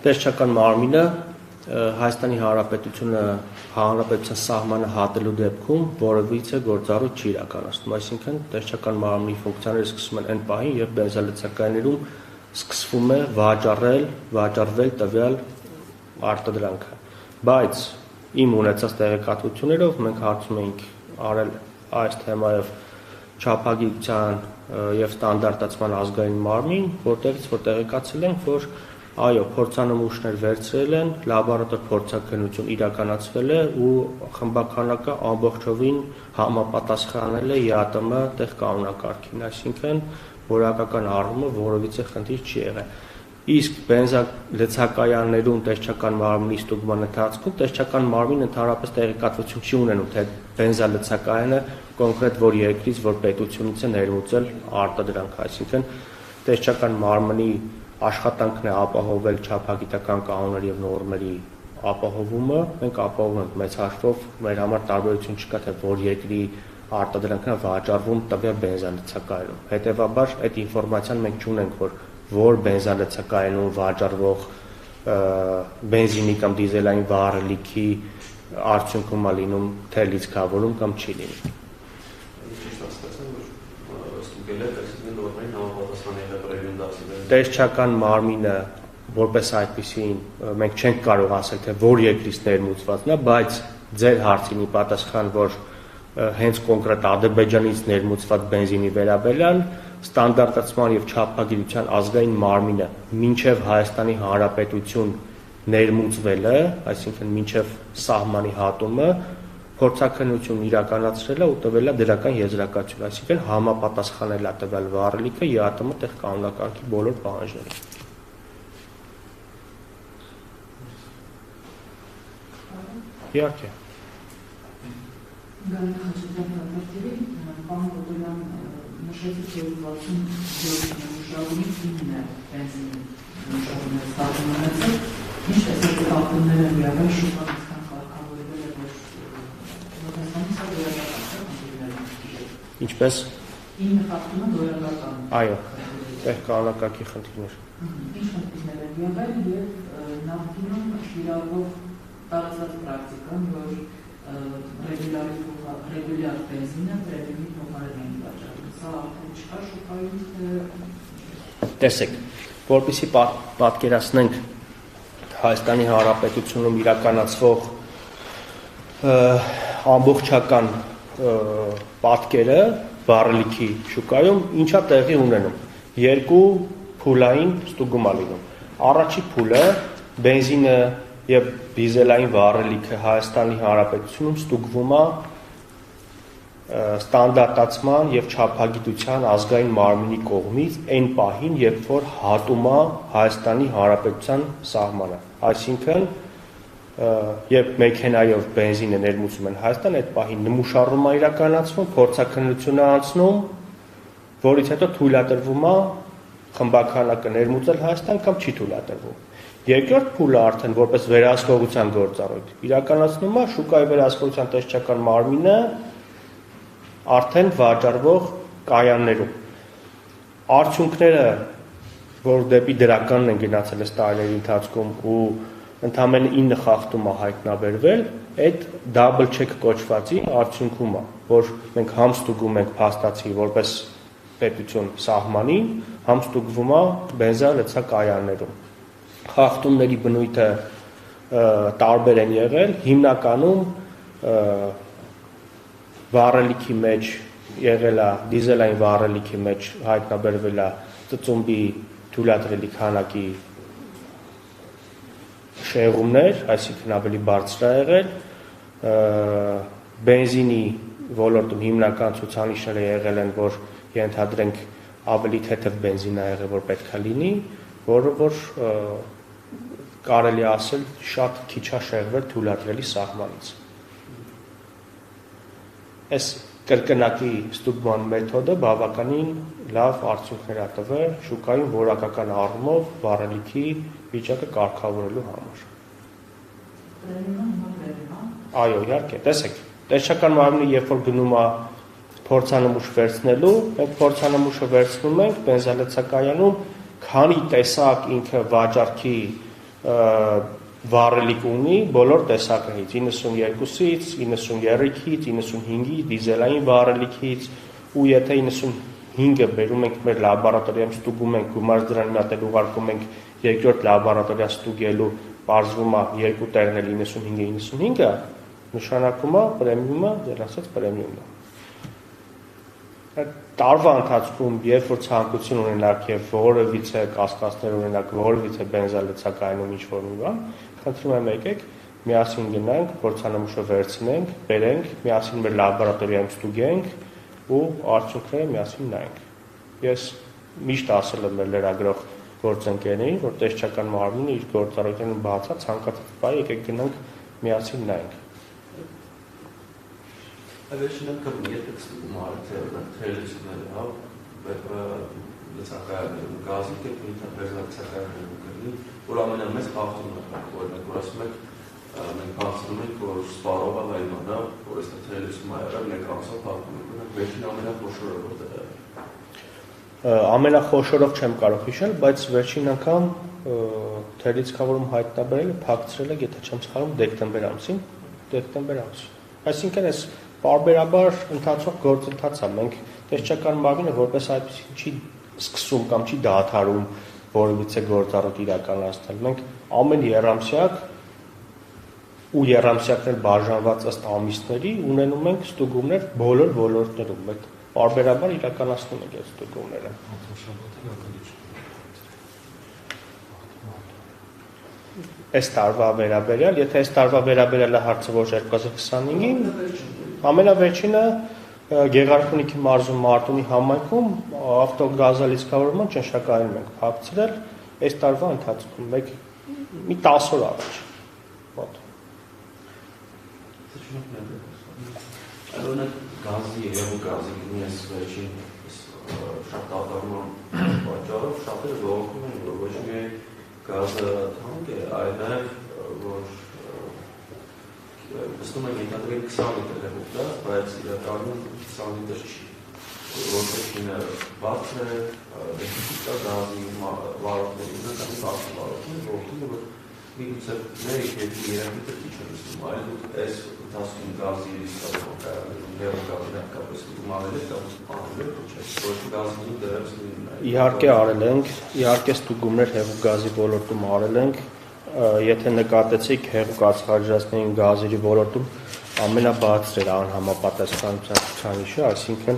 Տեսչական մարմինը Հայաստանի Հանրապետության սահմանը հատելու դեպքում որևիցե գործառույթ չի իրականացնում, այսինքն տեսչական մարմնի ֆունկցիաները սկսում են այն պահին, երբ բենզալցակայներում սկսվում է վաճառվել տվյալ արտադրանքը, բայց իմ ունեցած տեղեկատվություններով մենք հարցում էինք արել այս թեմայով չափագիտության եւ ստանդարտացման ազգային մարմին, որտեղից որ տեղեկացել ենք, որ այո, փորձանմուշներ վերցրել են, լաբորատոր փորձաքննություն իրականացվել է ու խմբականակը ամբողջովին համապատասխանել է ԵԱՏՄ տեղ կանոնակարգին, այսինքն որակական առումով որևիցե խնդիր չի եղել։ Իսկ բենզալցակայաններում տեսչական մարմնի ստուգման ընթացքում տեսչական մարմինը ընդհանրապես տեղեկատվություն չի ունենում, թե բենզալցակայանը կոնկրետ որ երկրից, որ պետությունից է ներմուծել արտադրանք, այսինքն տեսչական մարմնի աշխատանքն է ապահովել չափագիտական կանոնների եւ նորմերի ապահովումը, մենք ապահովում ենք մեծ հաշվով, մեր համար տարբերություն չկա, թե որ երկրի արտադրանքն է վաճառվում տվյալ բենզալցակայանում։ Հետևաբար այդ ինֆորմացիան մենք չունենք, որ բենզալցակայանում վաճառվող բենզինի կամ դիզելային վառելիքի արդյունքում է լինում թե լիցքավորում կամ չի լինում։ Տեսչական մարմինը որպես այդպեսին մենք չենք կարող ասել, թե որ երկրից ներմուծվածն է, բայց ձեր հարցին ի պատասխան, որ հենց կոնկրետ Ադրբեջանից ներմուծված բենզինի վերաբերյալ ստանդարտացման եւ չափագիտության ազգային մարմինը մինչեւ Հայաստանի Հանրապետություն ներմուծվելը, այսինքն մինչեւ սահմանի հատումը փորձաքննություն իրականացրել է ու տվել է դրական եզրակացություն, այսինքն համապատասխանել է տվյալ վառելիքը ԵԱՏՄ տեղ կանոնակարգի բոլոր պահանջներին։ Իհարկե։ Ինչպես։ Այո, տեղ կանոնակարգի խնդիրներ։ Ինչ խնդիրներ են եղել եւ նախկինում իրավով տարածված պրակտիկան, որ ռեգուլյար բենզինը պրեմիումի փոխարեն են վաճառվում։ Սա արդեն չկա շուկայում, թե տեսեք, որպեսզի պատկերացնենք Հայաստանի Հանրապետությունում իրականացվող ամբողջական պատկերը վառելիքի շուկայում ինչա տեղի ունենում։ Երկու փուլային ստուգում է լինում։ Առաջի փուլը բենզինը եւ դիզելային վառելիքը Հայաստանի Հանրապետությունում ստուգվում է ստանդարտացման եւ չափագիտության ազգային մարմնի կողմից այն պահին, երբ որ հատում է Հայաստանի Հանրապետության սահմանը։ Այսինքն երբ մեքենայով բենզինը ներմուծում են Հայաստան, այդ պահին նմուշառում է իրականացվում, փորձաքննություն է անցնում, որից հետո թույլատրվում է խմբականակը ներմուծել Հայաստան կամ չի թույլատրվում։ Երկրորդ փուլը արդեն որպես վերահսկողության գործառույթ իրականացնում է շուկայի վերահսկողության տեսչական մարմինը արդեն վաճառվող կայաններում։ Արդյունքները, որ դեպի դրականն են գնացել այս տարիների ընթացքում ու ընդամենը 9 խախտում է հայտնաբերվել, այդ double check կոչվածի արդյունքում է, որ մենք համ ստուգում ենք փաստացի որպես պետություն սահմանին, համ ստուգվում է բենզալցակայաններում։ Խախտումների բնույթը տարբեր են եղել, հիմնականում վառելիքի մեջ եղել է դիզելային վառելիքի մեջ հայտնաբերվել է ծծումբի թույլատրելի քանակի շեղումներ, այսինքն ավելի բարձր է եղել, բենզինի ոլորտում հիմնական ցուցանիշները եղել են, որ ենթադրենք ավելի թեթև բենզին է եղել, որ պետք է լինի, որը որ կարելի ասել շատ քիչ է շեղվել թույլատրելի սահմանից։ Այս կրկնակի ստուգման մեթոդը բավականին լավ արդյունքներ է տվել շուկայում որակական առումով վառելիքի վիճակը կարգավորելու համար։ Այո, իհարկե, տեսեք, տեսչական մարմինը երբ որ գնում է փորձանմուշ վերցնելու, մենք փորձանմուշը վերցնում ենք բենզալցակայանում, քանի տեսակ ինքը վաճառքի վառելիք ունի բոլոր տեսակներից 92-ից, 93-ից, 95-ից, դիզելային վառելիքից ու եթե 95-ը բերում ենք մեր լաբորատորիայում ստուգում ենք գումար դրան մի հատ էլ ուղարկում ենք երկրորդ լաբորատորիա ստուգելու բարձվում է երկու տեղն էլ 95-ը նշանակում է պրեմիումը, դեռ ասած պրեմիումն է։ Տարվա ընթացքում երբ որ ցանկություն ունենաք եւ որևիցե կասկածներ ունենաք որևիցե բենզալեցակայանում ինչ որ մի բան, խնդրում եմ եկեք միասին գնանք, փորձանմուշը վերցնենք, բերենք, միասին մեր լաբորատորիայում ստուգենք ու արդյունքները միասին նայենք։ Ես միշտ ասել եմ մեր լրագրող գործընկերներին, որ տեսչական մարմինը իր գործառույթներն բացա, ցանկացած բայ եկեք գնանք միասին նայենք։ Վերջինը կապնիետ ստուգում արթերությունները, հա, լցակայարներում, գազի կեպնիթա բերզակցակայարներում կրնի, որ ամենամեծ խախտումն է, օրինակ, որ ասում եք, մենք բացնում ենք, որ սպարով ալայման, հա, որ այս թերություն այրավ, մեկ ամսով խախտում ենք, վերջին ամենախոշորը որտեղ է։ Ամենախոշորով չեմ կարող հիշել, բայց վերջին անգամ թերիցքավորում հայտնաբերելը փակցրել է, եթե չեմ սխալվում, դեկտեմբեր ամսին։ Այսինքն այս պարբերաբար ընթացող գործընթաց է, մենք տեսչական մարմինը որպես այդպեսին չի սկսում կամ չի դադարում որևիցե գործառույթ իրականացնել։ Մենք ամեն երամսյակ ու երամսյակներ բաժանված ըստ ամիսների ունենում ենք ստուգումներ բոլոր ոլորտներում։ Մենք պարբերաբար իրականացնում ենք այդ ստուգումները։ Այս տարվա վերաբերյալ, եթե այս տարվա վերաբերյալ հարցը որ 2025-ին ամենավերջինը Գեղարքունիքի մարզում Մարտունի համայնքում ավտոգազալիցքավորման ճնշակային ենք փակցրել այս տարվա ընթացքում մի 10 օր առաջ։ Մոտ։ Օրինակ գազի եւ գազի գնես վերջին շատ դատարման պատճառով շատերը ողոքում են, որ ոչ միայն գազը թանկ է, այլ նաեւ որ Պստում են ենթադրել 20 լիտր հեղուկ դա, բայց իրականում 20 լիտր չի, որպեսինը բարձր է, դեքնիկա գազի վարորդների, ունականի բարձր վարորդներ, ողքում է, որ մի գուցե ներիք հետի 3 լիտր քիչ է լսում, այլ այս ընթացքում գազի ռիսկավորում կայարներում, հեղուկ գազի հատկապես ումանել է կամ անել է, ոչ գազին դերևս նույնն է։ Իհարկե արել ենք, իհարկե ստուգումներ հեղուկ գազի ոլորտում արել ենք, եթե նկատեցիք հեղուկ ածխաջրածնային գազերի ոլորտում ամենաբարձր էր անհամապատասխանության ցուցանիշը, այսինքն